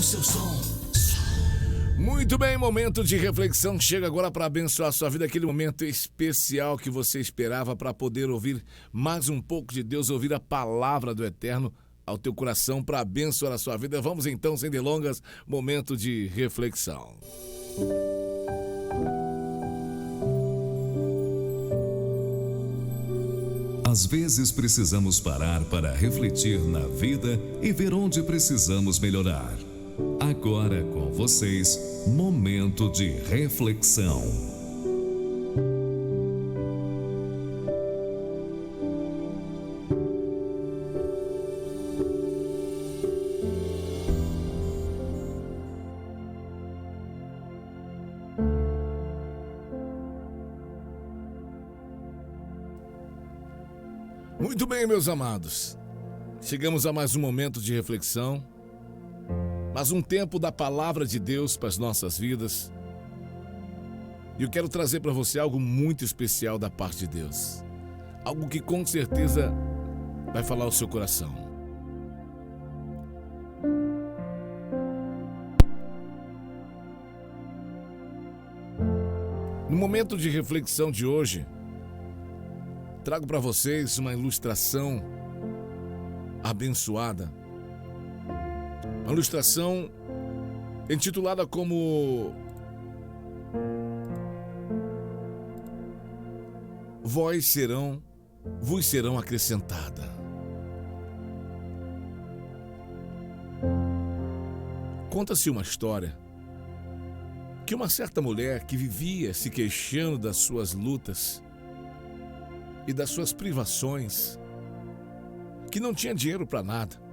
seu som. Muito bem, momento de reflexão chega agora para abençoar a sua vida, aquele momento especial que você esperava para poder ouvir mais um pouco de Deus, ouvir a palavra do Eterno ao teu coração para abençoar a sua vida. Vamos então, sem delongas, momento de reflexão. Às vezes precisamos parar para refletir na vida e ver onde precisamos melhorar. Agora com vocês, momento de reflexão. Muito bem, meus amados. Chegamos a mais um momento de reflexão. Mais um tempo da palavra de Deus para as nossas vidas. E eu quero trazer para você algo muito especial da parte de Deus. Algo que com certeza vai falar ao seu coração. No momento de reflexão de hoje, trago para vocês uma ilustração abençoada. Uma ilustração intitulada como vos serão acrescentada. Conta-se uma história que uma certa mulher que vivia se queixando das suas lutas e das suas privações, que não tinha dinheiro para nada,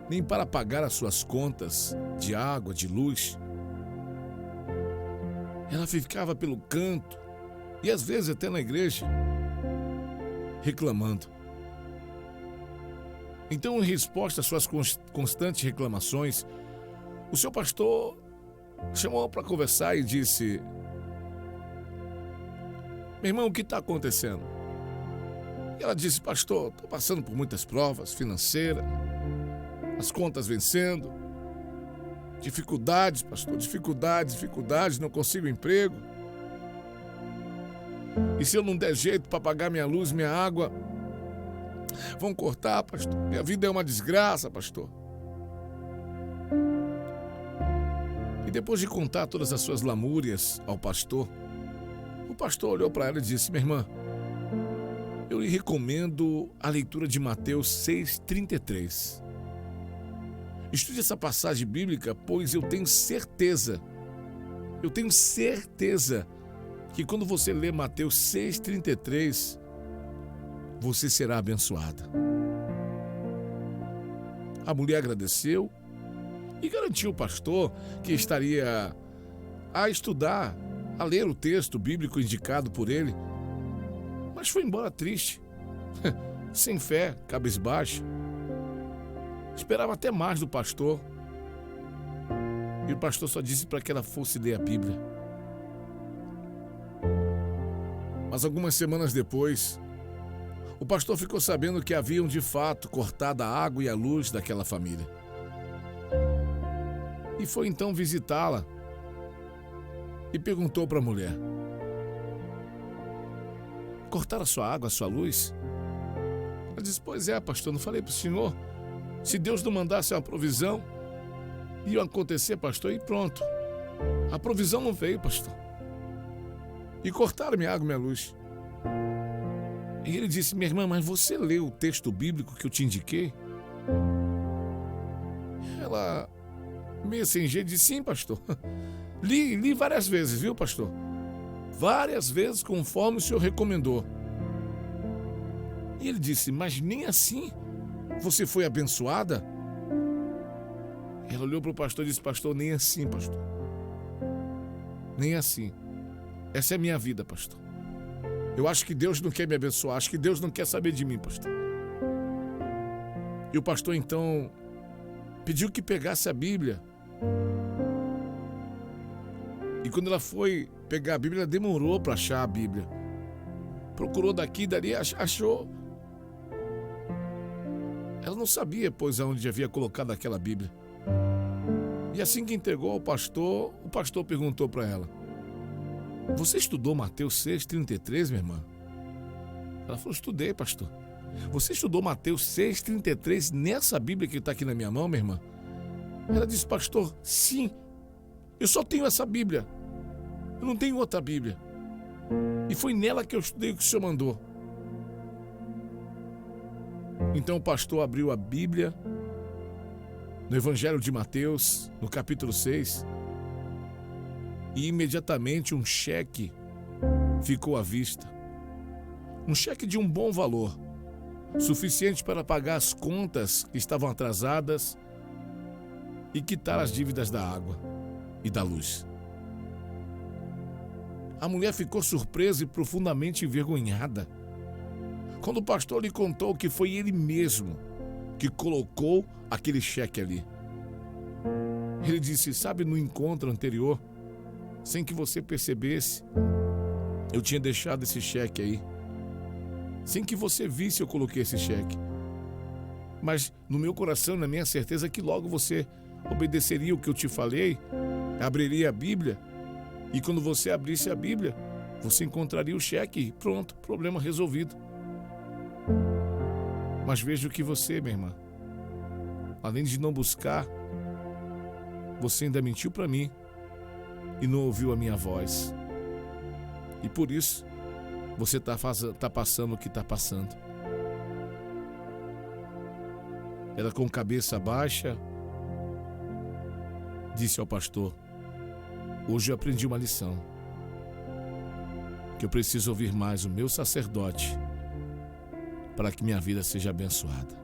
nem para pagar as suas contas de água, de luz. Ela ficava pelo canto e às vezes até na igreja, reclamando. Então, em resposta às suas constantes reclamações, o seu pastor chamou para conversar e disse: meu irmão, o que está acontecendo? E ela disse: pastor, estou passando por muitas provas financeiras, as contas vencendo, dificuldades, pastor, dificuldades, não consigo emprego. E se eu não der jeito para pagar minha luz, minha água, vão cortar, pastor. Minha vida é uma desgraça, pastor. E depois de contar todas as suas lamúrias ao pastor, o pastor olhou para ela e disse: minha irmã, eu lhe recomendo a leitura de Mateus 6,33. Estude essa passagem bíblica, pois eu tenho certeza que quando você ler Mateus 6,33, você será abençoada. A mulher agradeceu e garantiu ao pastor que estaria a estudar, a ler o texto bíblico indicado por ele, mas foi embora triste, sem fé, cabisbaixa. Esperava até mais do pastor. E o pastor só disse para que ela fosse ler a Bíblia. Mas algumas semanas depois, o pastor ficou sabendo que haviam de fato cortado a água e a luz daquela família. E foi então visitá-la e perguntou para a mulher: cortaram a sua água, a sua luz? Ela disse: pois é, pastor, não falei para o senhor? Se Deus não mandasse uma provisão, ia acontecer, pastor, e pronto. A provisão não veio, pastor. E cortaram minha água e minha luz. E ele disse: minha irmã, mas você leu o texto bíblico que eu te indiquei? Ela, meio sem jeito, disse: sim, pastor. Li várias vezes, viu, pastor? Várias vezes, conforme o senhor recomendou. E ele disse: mas nem assim você foi abençoada? Ela olhou para o pastor e disse: pastor, nem assim, pastor. Nem assim. Essa é a minha vida, pastor. Eu acho que Deus não quer me abençoar. Acho que Deus não quer saber de mim, pastor. E o pastor então pediu que pegasse a Bíblia. E quando ela foi pegar a Bíblia, ela demorou para achar a Bíblia. Procurou daqui e dali, achou. Ela não sabia, pois, aonde havia colocado aquela Bíblia. E assim que entregou ao pastor, o pastor perguntou para ela: você estudou Mateus 6,33, minha irmã? Ela falou: estudei, pastor. Você estudou Mateus 6,33 nessa Bíblia que está aqui na minha mão, minha irmã? Ela disse: pastor, sim, eu só tenho essa Bíblia. Eu não tenho outra Bíblia. E foi nela que eu estudei o que o senhor mandou. Então o pastor abriu a Bíblia no Evangelho de Mateus, no capítulo 6, e imediatamente um cheque ficou à vista. Um cheque de um bom valor, suficiente para pagar as contas que estavam atrasadas e quitar as dívidas da água e da luz. A mulher ficou surpresa e profundamente envergonhada quando o pastor lhe contou que foi ele mesmo que colocou aquele cheque ali. Ele disse: sabe, no encontro anterior, sem que você percebesse, eu tinha deixado esse cheque aí. Sem que você visse, eu coloquei esse cheque. Mas no meu coração, na minha certeza, que logo você obedeceria o que eu te falei, abriria a Bíblia, e quando você abrisse a Bíblia, você encontraria o cheque e pronto, problema resolvido. Mas vejo que você, minha irmã, além de não buscar, você ainda mentiu para mim e não ouviu a minha voz. E por isso, você tá passando o que está passando. Ela, com cabeça baixa, disse ao pastor: hoje eu aprendi uma lição, que eu preciso ouvir mais o meu sacerdote para que minha vida seja abençoada.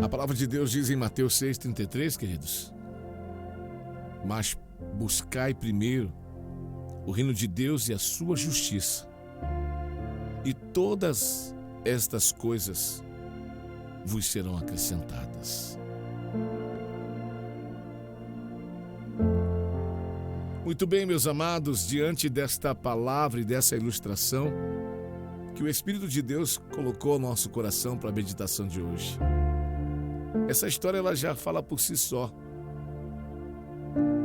A palavra de Deus diz em Mateus 6,33, queridos: mas buscai primeiro o reino de Deus e a sua justiça, e todas estas coisas vos serão acrescentadas. Muito bem, meus amados, diante desta palavra e dessa ilustração que o Espírito de Deus colocou no nosso coração para a meditação de hoje, essa história ela já fala por si só.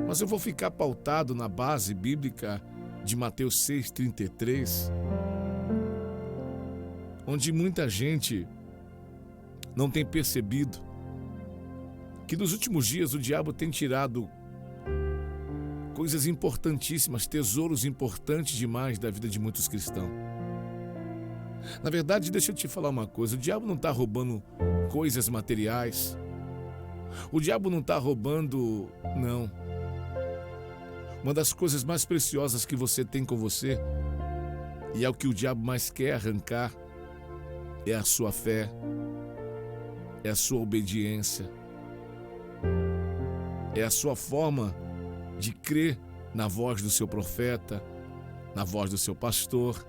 Mas eu vou ficar pautado na base bíblica de Mateus 6,33, onde muita gente não tem percebido que nos últimos dias o diabo tem tirado coisas importantíssimas, tesouros importantes demais da vida de muitos cristãos. Na verdade, deixa eu te falar uma coisa: o diabo não está roubando coisas materiais. O diabo não está roubando, não. Uma das coisas mais preciosas que você tem com você, e é o que o diabo mais quer arrancar, é a sua fé, é a sua obediência, é a sua forma de crer na voz do seu profeta, na voz do seu pastor,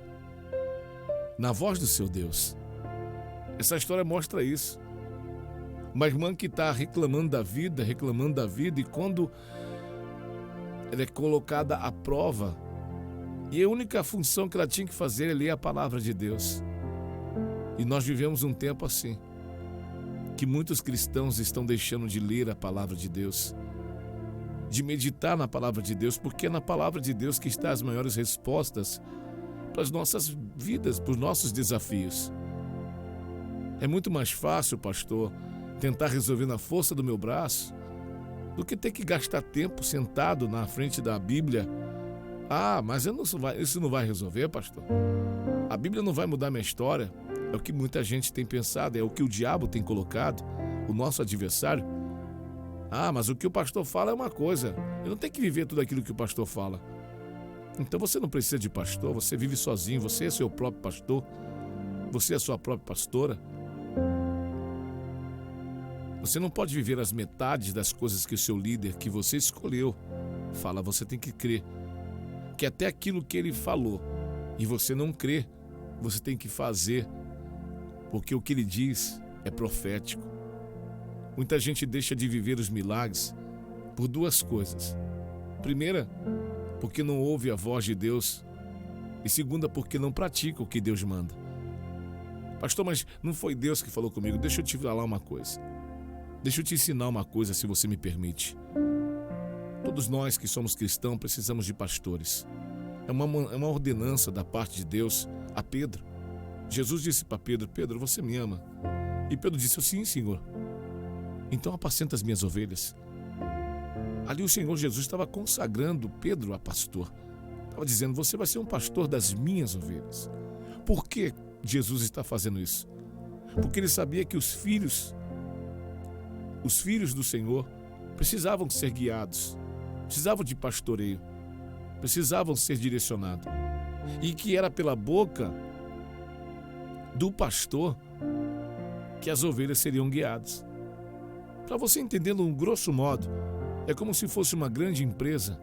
na voz do seu Deus. Essa história mostra isso. Uma irmã que está reclamando da vida, e quando ela é colocada à prova, e a única função que ela tinha que fazer é ler a palavra de Deus. E nós vivemos um tempo assim, que muitos cristãos estão deixando de ler a palavra de Deus, de meditar na palavra de Deus, porque é na palavra de Deus que estão as maiores respostas para as nossas vidas, para os nossos desafios. É muito mais fácil, pastor, tentar resolver na força do meu braço do que ter que gastar tempo sentado na frente da Bíblia. Ah, mas isso não vai resolver, pastor. A Bíblia não vai mudar minha história. É o que muita gente tem pensado, é o que o diabo tem colocado, o nosso adversário. Ah, mas o que o pastor fala é uma coisa. Eu não tenho que viver tudo aquilo que o pastor fala. Então você não precisa de pastor, você vive sozinho, você é seu próprio pastor, você é a sua própria pastora. Você não pode viver as metades das coisas que o seu líder, que você escolheu, fala. Você tem que crer que até aquilo que ele falou e você não crê, você tem que fazer, porque o que ele diz é profético. Muita gente deixa de viver os milagres por duas coisas. Primeira, porque não ouve a voz de Deus, e segunda, porque não pratica o que Deus manda. Pastor, mas não foi Deus que falou comigo. Deixa eu te falar uma coisa. Deixa eu te ensinar uma coisa, se você me permite. Todos nós que somos cristãos precisamos de pastores. É uma ordenança da parte de Deus a Pedro. Jesus disse para Pedro: Pedro, você me ama? E Pedro disse: sim, Senhor. Então apacenta as minhas ovelhas. Ali o Senhor Jesus estava consagrando Pedro a pastor. Estava dizendo: você vai ser um pastor das minhas ovelhas. Por que Jesus está fazendo isso? Porque ele sabia que os filhos do Senhor precisavam ser guiados, precisavam de pastoreio, precisavam ser direcionados. E que era pela boca do pastor que as ovelhas seriam guiadas. Para você entender, num grosso modo, é como se fosse uma grande empresa,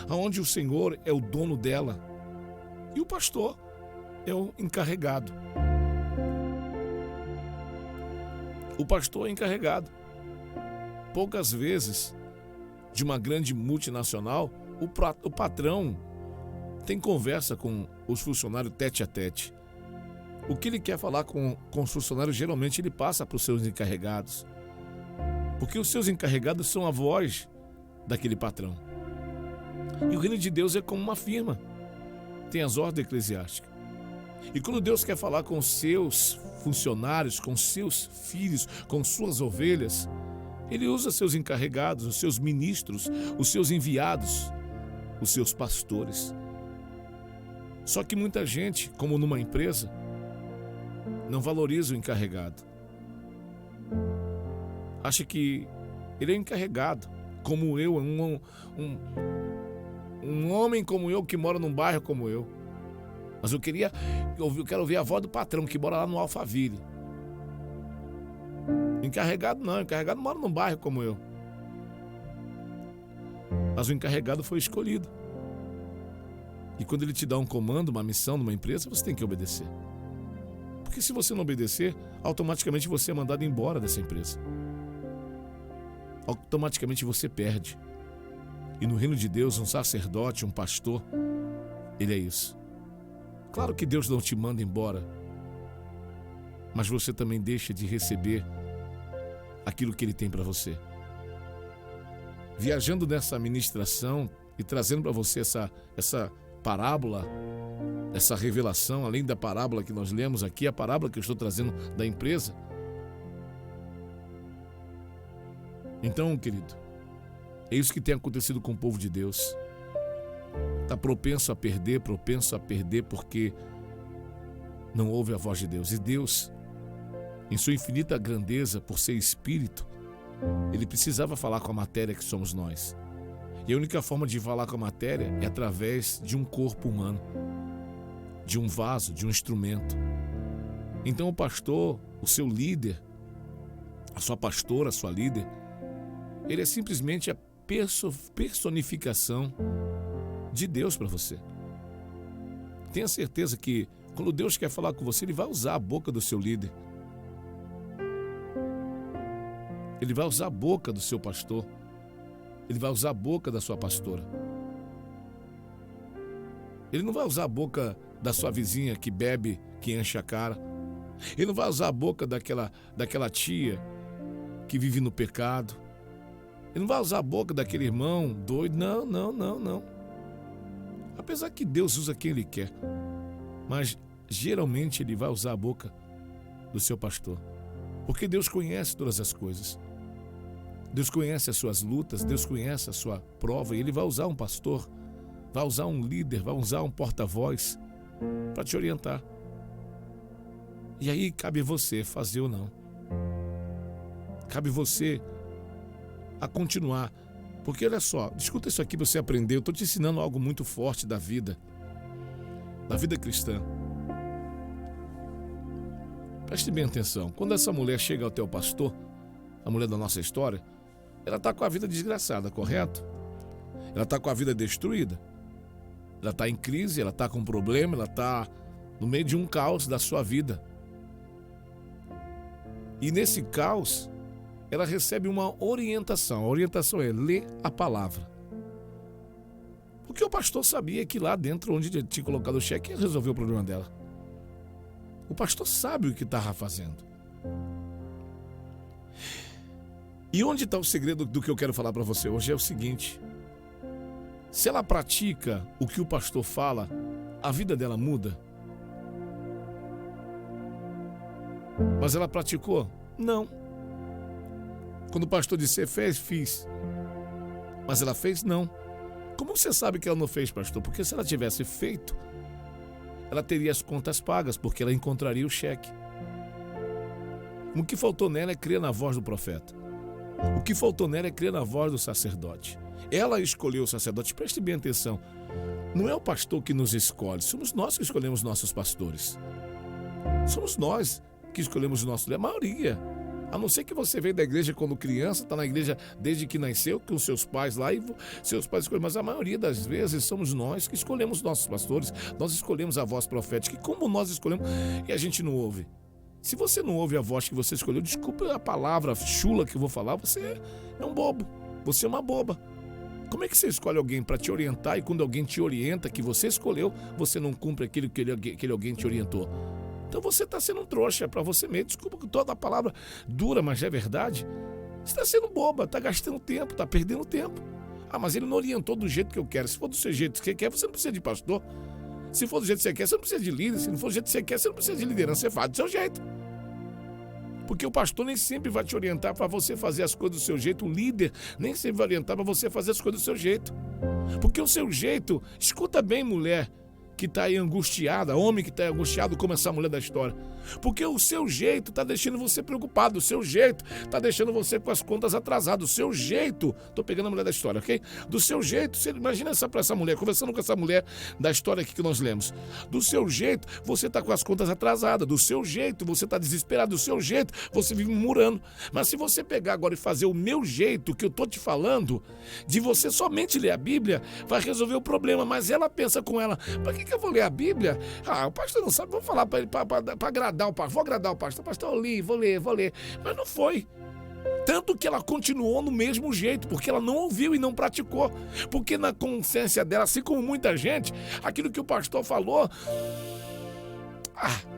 onde o Senhor é o dono dela e o pastor é o encarregado. O pastor é encarregado. Poucas vezes, de uma grande multinacional, o patrão tem conversa com os funcionários tete a tete. O que ele quer falar com os funcionários, geralmente ele passa para os seus encarregados. Porque os seus encarregados são a voz daquele patrão. E o reino de Deus é como uma firma. Tem as ordens eclesiásticas. E quando Deus quer falar com os seus funcionários, com seus filhos, com suas ovelhas, Ele usa seus encarregados, os seus ministros, os seus enviados, os seus pastores. Só que muita gente, como numa empresa, não valoriza o encarregado. Acha que ele é encarregado, como eu, um homem como eu, que mora num bairro como eu. Mas eu quero ouvir a voz do patrão, que mora lá no Alphaville. Encarregado não, encarregado mora num bairro como eu. Mas o encarregado foi escolhido. E quando ele te dá um comando, uma missão numa empresa, você tem que obedecer. Porque se você não obedecer, automaticamente você é mandado embora dessa empresa. Automaticamente você perde. E no reino de Deus, um sacerdote, um pastor, ele é isso. Claro que Deus não te manda embora, mas você também deixa de receber aquilo que Ele tem para você. Viajando nessa ministração e trazendo para você essa parábola, essa revelação, além da parábola que nós lemos aqui, a parábola que eu estou trazendo da empresa. Então, querido, é isso que tem acontecido com o povo de Deus. Está propenso a perder porque não ouve a voz de Deus. E Deus, em sua infinita grandeza, por ser Espírito, Ele precisava falar com a matéria que somos nós. E a única forma de falar com a matéria é através de um corpo humano, de um vaso, de um instrumento. Então o pastor, o seu líder, a sua pastora, a sua líder, ele é simplesmente a personificação de Deus para você. Tenha certeza que quando Deus quer falar com você, Ele vai usar a boca do seu líder. Ele vai usar a boca do seu pastor. Ele vai usar a boca da sua pastora. Ele não vai usar a boca da sua vizinha que bebe, que enche a cara. Ele não vai usar a boca daquela tia que vive no pecado. Ele não vai usar a boca daquele irmão doido. Não. Apesar que Deus usa quem Ele quer, mas geralmente Ele vai usar a boca do seu pastor, porque Deus conhece todas as coisas. Deus conhece as suas lutas, Deus conhece a sua prova, e Ele vai usar um pastor, vai usar um líder, vai usar um porta-voz para te orientar. E aí cabe você fazer ou não. Cabe você a continuar. Porque olha só, escuta isso aqui para você aprender. Eu estou te ensinando algo muito forte da vida cristã. Preste bem atenção. Quando essa mulher chega até o pastor, a mulher da nossa história, ela está com a vida desgraçada, correto? Ela está com a vida destruída. Ela está em crise, ela está com um problema, ela está no meio de um caos da sua vida. E nesse caos, ela recebe uma orientação. A orientação é ler a palavra. Porque o pastor sabia que lá dentro, onde ele tinha colocado o cheque, ia resolver o problema dela. O pastor sabe o que estava fazendo. E onde está o segredo do que eu quero falar para você hoje? É o seguinte: se ela pratica o que o pastor fala, a vida dela muda. Mas ela praticou? Não. Quando o pastor disse, fez, fiz. Mas ela fez? Não. Como você sabe que ela não fez, pastor? Porque se ela tivesse feito, ela teria as contas pagas, porque ela encontraria o cheque. O que faltou nela é crer na voz do profeta. O que faltou nela é crer na voz do sacerdote. Ela escolheu o sacerdote. Preste bem atenção. Não é o pastor que nos escolhe, somos nós que escolhemos nossos pastores. Somos nós que escolhemos o nosso líder, a maioria. A não ser que você veio da igreja quando criança, está na igreja desde que nasceu, com seus pais lá, e seus pais escolheram. Mas a maioria das vezes somos nós que escolhemos nossos pastores, nós escolhemos a voz profética. E como nós escolhemos, e a gente não ouve. Se você não ouve a voz que você escolheu, desculpa a palavra chula que eu vou falar, você é um bobo, você é uma boba. Como é que você escolhe alguém para te orientar e quando alguém te orienta, que você escolheu, você não cumpre aquilo que aquele alguém te orientou? Então você está sendo um trouxa para você mesmo. Desculpa que toda a palavra dura, mas é verdade. Você está sendo boba, está gastando tempo, está perdendo tempo. Ah, mas ele não orientou do jeito que eu quero. Se for do seu jeito que você quer, você não precisa de pastor. Se for do jeito que você quer, você não precisa de líder. Se não for do jeito que você quer, você não precisa de liderança. Você faz do seu jeito. Porque o pastor nem sempre vai te orientar para você fazer as coisas do seu jeito. O líder nem sempre vai orientar para você fazer as coisas do seu jeito. Porque o seu jeito, escuta bem, mulher que está aí angustiada, homem que está angustiado como essa mulher da história. Porque o seu jeito está deixando você preocupado, o seu jeito está deixando você com as contas atrasadas, o seu jeito, estou pegando a mulher da história, ok? Do seu jeito, você imagina essa mulher, conversando com essa mulher da história aqui que nós lemos. Do seu jeito, você está com as contas atrasadas, do seu jeito, você está desesperado, do seu jeito, você vive murmurando. Mas se você pegar agora e fazer o meu jeito, que eu estou te falando, de você somente ler a Bíblia, vai resolver o problema. Mas ela pensa com ela, para que eu vou ler a Bíblia? Ah, o pastor não sabe, vou falar para ele, para agradar o pastor, vou agradar o pastor. Pastor, eu li, vou ler. Mas não foi. Tanto que ela continuou no mesmo jeito, porque ela não ouviu e não praticou. Porque na consciência dela, assim como muita gente, aquilo que o pastor falou,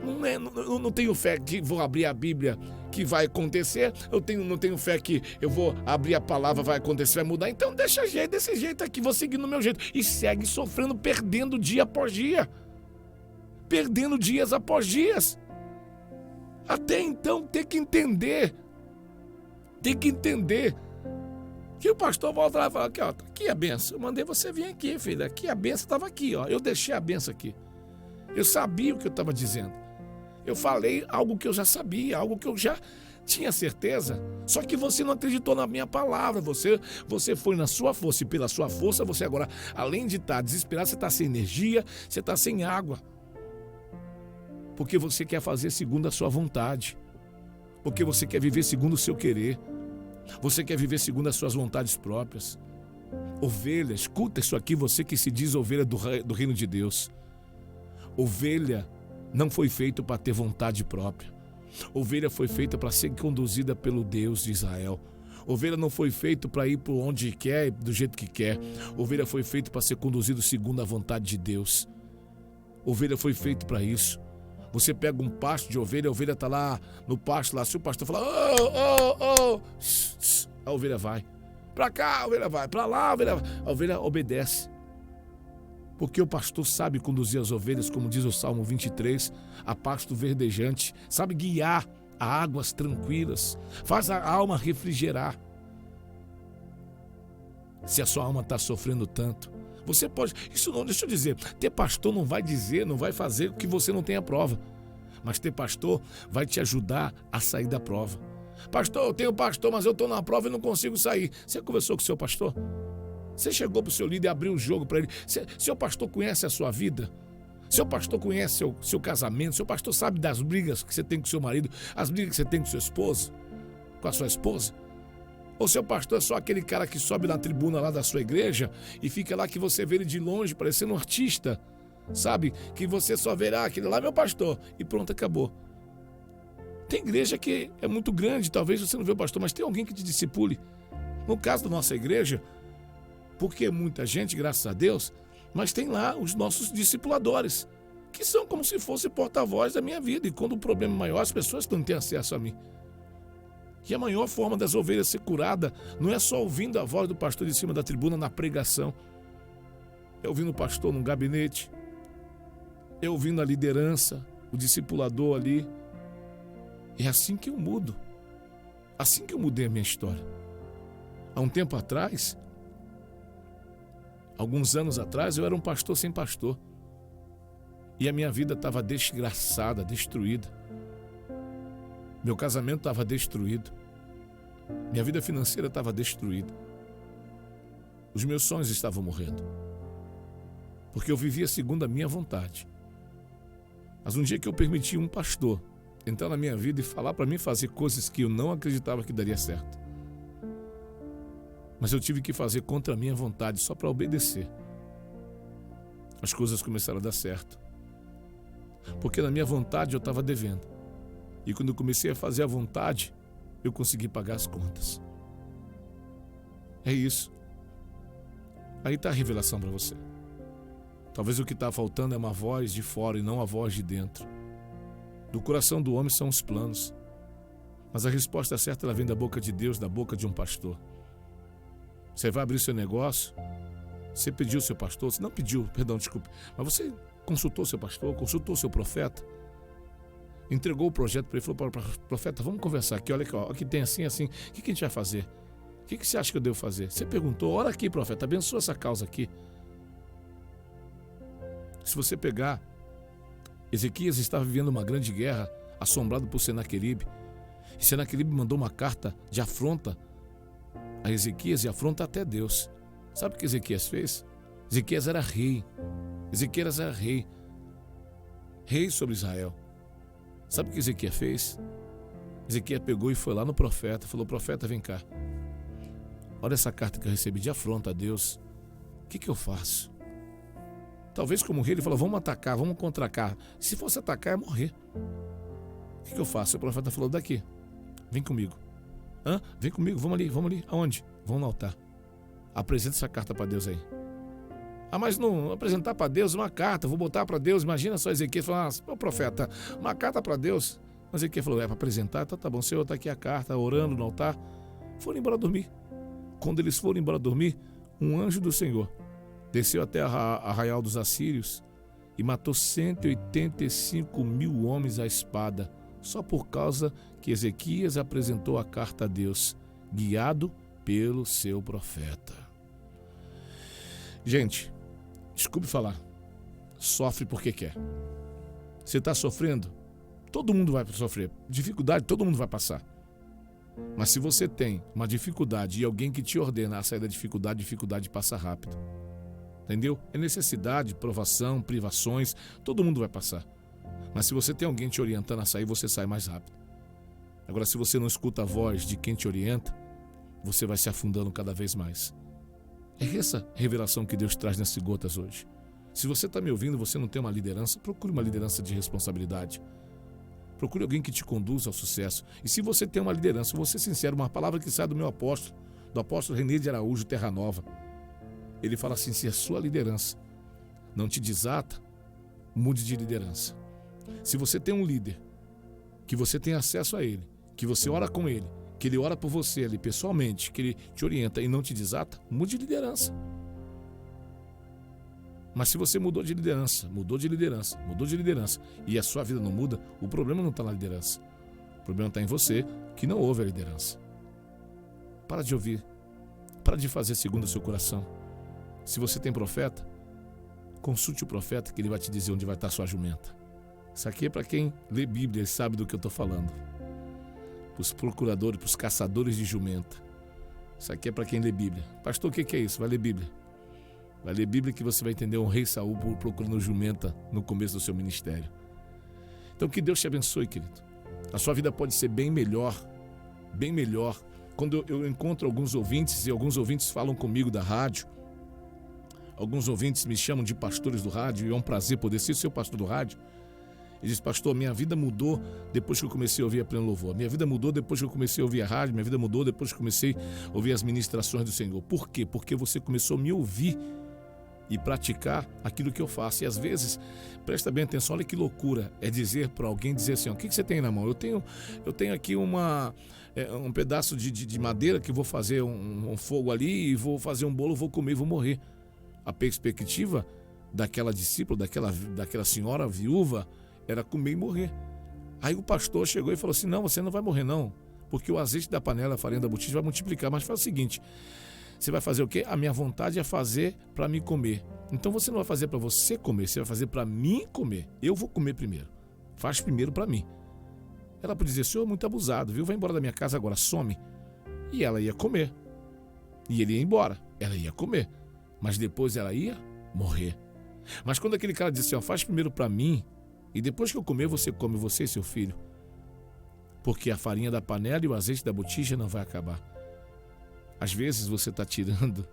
não tenho fé que vou abrir a Bíblia que vai acontecer, não tenho fé que eu vou abrir a palavra, vai acontecer, vai mudar. Então deixa desse jeito aqui, vou seguir no meu jeito. E segue sofrendo, perdendo dia após dia. Perdendo dias após dias. Até então tem que entender que o pastor volta lá e fala, aqui, ó, tá aqui a benção. Eu mandei você vir aqui, filha. Aqui a benção estava aqui, ó. Eu deixei a benção aqui. Eu sabia o que eu estava dizendo. Eu falei algo que eu já sabia, algo que eu já tinha certeza. Só que você não acreditou na minha palavra. Você foi na sua força e pela sua força você agora, além de estar desesperado, você está sem energia, você está sem água. Porque você quer fazer segundo a sua vontade. Porque você quer viver segundo o seu querer. Você quer viver segundo as suas vontades próprias. Ovelha, escuta isso aqui, você que se diz ovelha do reino de Deus. Ovelha não foi feito para ter vontade própria. Ovelha foi feita para ser conduzida pelo Deus de Israel. Ovelha não foi feito para ir por onde quer, do jeito que quer. Ovelha foi feito para ser conduzido segundo a vontade de Deus. Ovelha foi feito para isso. Você pega um pasto de ovelha, a ovelha está lá no pasto, lá. Se o pastor falar, a ovelha vai. Para cá, a ovelha vai. Para lá, a ovelha obedece. Porque o pastor sabe conduzir as ovelhas, como diz o Salmo 23, a pasto verdejante, sabe guiar a águas tranquilas, faz a alma refrigerar. Se a sua alma está sofrendo tanto, você pode, isso não, deixa eu dizer, ter pastor não vai dizer, não vai fazer que você não tenha prova, mas ter pastor vai te ajudar a sair da prova. Pastor, eu tenho pastor, mas eu estou na prova e não consigo sair. Você conversou com o seu pastor? Você chegou para o seu líder e abriu o jogo para ele? Seu pastor conhece a sua vida? Seu pastor conhece seu casamento? Seu pastor sabe das brigas que você tem com seu marido? As brigas que você tem com seu esposo? Com a sua esposa? Ou seu pastor é só aquele cara que sobe na tribuna lá da sua igreja e fica lá que você vê ele de longe parecendo um artista? Sabe? Que você só verá aquele lá, meu pastor, e pronto, acabou. Tem igreja que é muito grande, talvez você não vê o pastor, mas tem alguém que te discipule. No caso da nossa igreja, porque muita gente, graças a Deus, mas tem lá os nossos discipuladores. que são como se fosse porta-voz da minha vida. E quando o problema é maior, as pessoas não têm acesso a mim. E a maior forma das ovelhas ser curada não é só ouvindo a voz do pastor de cima da tribuna na pregação. É ouvindo o pastor num gabinete. É ouvindo a liderança, o discipulador ali. É assim que eu mudo. Assim que eu mudei a minha história. Há um tempo atrás, alguns anos atrás, eu era um pastor sem pastor. E a minha vida estava desgraçada, destruída. Meu casamento estava destruído. Minha vida financeira estava destruída. Os meus sonhos estavam morrendo. Porque eu vivia segundo a minha vontade. Mas um dia que eu permiti um pastor entrar na minha vida e falar para mim fazer coisas que eu não acreditava que daria certo. Mas eu tive que fazer contra a minha vontade, só para obedecer. As coisas começaram a dar certo. Porque na minha vontade eu estava devendo. E quando eu comecei a fazer a vontade, eu consegui pagar as contas. É isso. Aí está a revelação para você. Talvez o que está faltando é uma voz de fora e não a voz de dentro. Do coração do homem são os planos. Mas a resposta certa ela vem da boca de Deus, da boca de um pastor. Você vai abrir seu negócio, você pediu seu pastor, você não pediu, perdão, desculpe, mas você consultou seu pastor, consultou seu profeta, entregou o projeto para ele, falou para o profeta, vamos conversar aqui, olha aqui, ó, aqui tem assim, assim, o que a gente vai fazer? O que você acha que eu devo fazer? Você perguntou, ora aqui, profeta, abençoa essa causa aqui. Se você pegar, Ezequias estava vivendo uma grande guerra, assombrado por Senaqueribe, e Senaqueribe mandou uma carta de afronta a Ezequias e afronta até Deus. Sabe o que Ezequias fez? Ezequias era rei. Ezequias era rei. Rei sobre Israel. Sabe o que Ezequias fez? Ezequias pegou e foi lá no profeta. Falou, profeta, vem cá. Olha essa carta que eu recebi de afronta a Deus. O que eu faço? Talvez como rei ele falou, vamos atacar, vamos contra-atacar. Se fosse atacar, ia morrer. O que eu faço? O profeta falou, daqui, vem comigo. Vem comigo, vamos ali. Aonde? Vamos no altar. Apresenta essa carta para Deus aí. Mas não apresentar para Deus uma carta, vou botar para Deus. Imagina só Ezequiel falando, profeta, uma carta para Deus. Mas Ezequiel falou, para apresentar, então tá bom, Senhor, tá aqui a carta, orando no altar. Foram embora dormir. Quando eles foram embora dormir, um anjo do Senhor desceu até Arraial dos Assírios e matou 185 mil homens à espada, só por causa que Ezequias apresentou a carta a Deus, guiado pelo seu profeta. Gente, desculpe falar, sofre porque quer. Você está sofrendo? Todo mundo vai sofrer. Dificuldade, todo mundo vai passar. Mas se você tem uma dificuldade e alguém que te ordena a sair da dificuldade, a dificuldade passa rápido. Entendeu? É necessidade, provação, privações, todo mundo vai passar. Mas se você tem alguém te orientando a sair, você sai mais rápido. Agora, se você não escuta a voz de quem te orienta, você vai se afundando cada vez mais. É essa revelação que Deus traz nessas gotas hoje. Se você está me ouvindo e você não tem uma liderança, procure uma liderança de responsabilidade. Procure alguém que te conduza ao sucesso. E se você tem uma liderança, vou ser sincero, uma palavra que sai do meu apóstolo, do apóstolo René de Araújo, Terra Nova. Ele fala assim, se a sua liderança não te desata, mude de liderança. Se você tem um líder, que você tem acesso a ele, que você ora com ele, que ele ora por você ali pessoalmente, que ele te orienta e não te desata, mude de liderança. Mas se você mudou de liderança e a sua vida não muda, o problema não está na liderança. O problema está em você que não ouve a liderança. Para de ouvir. Para de fazer segundo o seu coração. Se você tem profeta, consulte o profeta que ele vai te dizer onde vai estar a sua jumenta. Isso aqui é para quem lê Bíblia e sabe do que eu estou falando. Para os procuradores, para os caçadores de jumenta. Isso aqui é para quem lê Bíblia. Pastor, o que é isso? Vai ler Bíblia. Vai ler Bíblia que você vai entender um rei Saul procurando jumenta no começo do seu ministério. Então que Deus te abençoe, querido. A sua vida pode ser bem melhor. Bem melhor. Quando eu encontro alguns ouvintes, e alguns ouvintes falam comigo da rádio, alguns ouvintes me chamam de pastores do rádio, e é um prazer poder ser seu pastor do rádio. Ele diz, pastor, minha vida mudou depois que eu comecei a ouvir a Pleno Louvor. Minha vida mudou depois que eu comecei a ouvir a rádio. Minha vida mudou depois que eu comecei a ouvir as ministrações do Senhor. Por quê? Porque você começou a me ouvir e praticar aquilo que eu faço. E às vezes, presta bem atenção, olha que loucura é dizer para alguém, dizer assim, o que você tem na mão? Eu tenho aqui um pedaço de madeira que vou fazer um fogo ali e vou fazer um bolo, vou comer e vou morrer. A perspectiva daquela discípula, daquela senhora viúva, era comer e morrer. Aí o pastor chegou e falou assim, não, você não vai morrer não, porque o azeite da panela, a farinha da botija vai multiplicar, mas faz o seguinte, você vai fazer o quê? A minha vontade é fazer para mim comer. Então você não vai fazer para você comer, você vai fazer para mim comer. Eu vou comer primeiro. Faz primeiro para mim. Ela podia dizer, senhor, muito abusado, viu? Vai embora da minha casa agora, some. E ela ia comer. E ele ia embora. Ela ia comer. Mas depois ela ia morrer. Mas quando aquele cara disse, ó, faz primeiro para mim, e depois que eu comer, você come, você e seu filho. Porque a farinha da panela e o azeite da botija não vai acabar. Às vezes você está tirando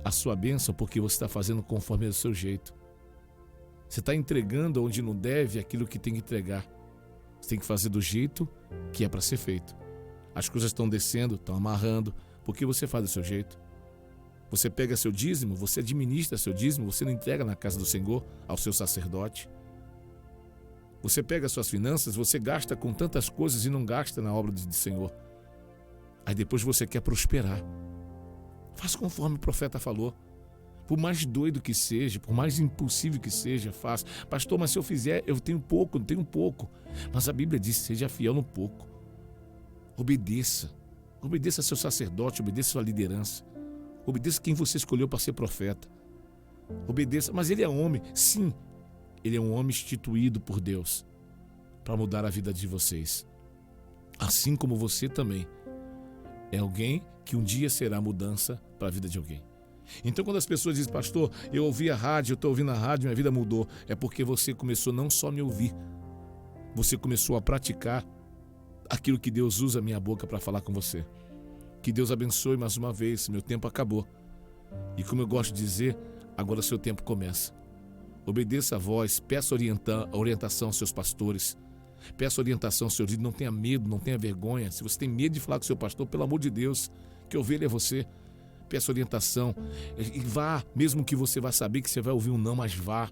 a sua bênção porque você está fazendo conforme o seu jeito. Você está entregando onde não deve aquilo que tem que entregar. Você tem que fazer do jeito que é para ser feito. As coisas estão descendo, estão amarrando, porque você faz do seu jeito. Você pega seu dízimo, você administra seu dízimo, você não entrega na casa do Senhor ao seu sacerdote. Você pega suas finanças, você gasta com tantas coisas e não gasta na obra do Senhor. Aí depois você quer prosperar. Faz conforme o profeta falou. Por mais doido que seja, por mais impossível que seja, faz. Pastor, mas se eu fizer, eu tenho pouco, não tenho pouco. Mas a Bíblia diz, seja fiel no pouco. Obedeça. Obedeça seu sacerdote, obedeça sua liderança. Obedeça quem você escolheu para ser profeta. Obedeça, mas ele é homem. Sim, ele é um homem instituído por Deus para mudar a vida de vocês. Assim como você também. É alguém que um dia será mudança para a vida de alguém. Então quando as pessoas dizem, pastor, eu ouvi a rádio, eu estou ouvindo a rádio, minha vida mudou, é porque você começou não só a me ouvir, você começou a praticar aquilo que Deus usa a minha boca para falar com você. Que Deus abençoe mais uma vez, meu tempo acabou. E como eu gosto de dizer, agora seu tempo começa. Obedeça a voz, peça orientação aos seus pastores. Peça orientação ao seu líder, não tenha medo, não tenha vergonha. Se você tem medo de falar com o seu pastor, pelo amor de Deus, que ovelha é você. Peça orientação e vá, mesmo que você vá saber que você vai ouvir um não, mas vá.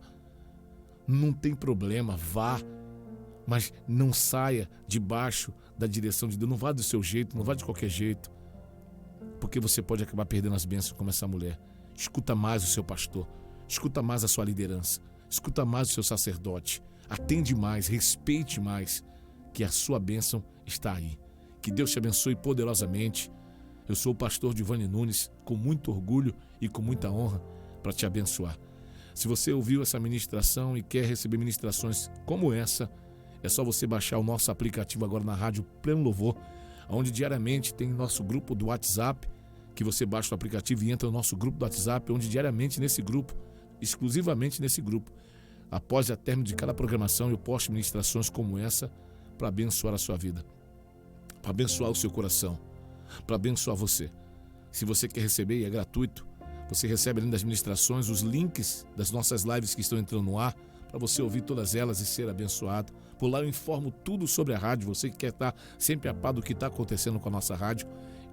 Não tem problema, vá. Mas não saia debaixo da direção de Deus, não vá do seu jeito, não vá de qualquer jeito. Porque você pode acabar perdendo as bênçãos como essa mulher. Escuta mais o seu pastor, escuta mais a sua liderança, escuta mais o seu sacerdote. Atende mais, respeite mais, que a sua bênção está aí. Que Deus te abençoe poderosamente. Eu sou o pastor Giovanni Nunes, com muito orgulho e com muita honra para te abençoar. Se você ouviu essa ministração e quer receber ministrações como essa, é só você baixar o nosso aplicativo agora na Rádio Pleno Louvor, onde diariamente tem nosso grupo do WhatsApp, que você baixa o aplicativo e entra no nosso grupo do WhatsApp, onde diariamente nesse grupo, exclusivamente nesse grupo, após o término de cada programação, eu posto ministrações como essa para abençoar a sua vida, para abençoar o seu coração, para abençoar você. Se você quer receber, e é gratuito, você recebe além das ministrações os links das nossas lives que estão entrando no ar, para você ouvir todas elas e ser abençoado. Por lá eu informo tudo sobre a rádio. Você que quer estar sempre a par do que está acontecendo com a nossa rádio,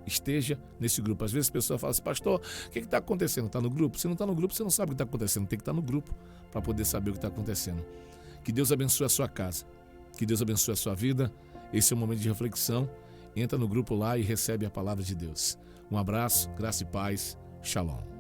esteja nesse grupo. Às vezes as pessoas falam assim, pastor, o que está acontecendo? Está no grupo? Se não está no grupo, você não sabe o que está acontecendo. Tem que estar no grupo para poder saber o que está acontecendo. Que Deus abençoe a sua casa. Que Deus abençoe a sua vida. Esse é um momento de reflexão. Entra no grupo lá e recebe a palavra de Deus. Um abraço, graça e paz. Shalom.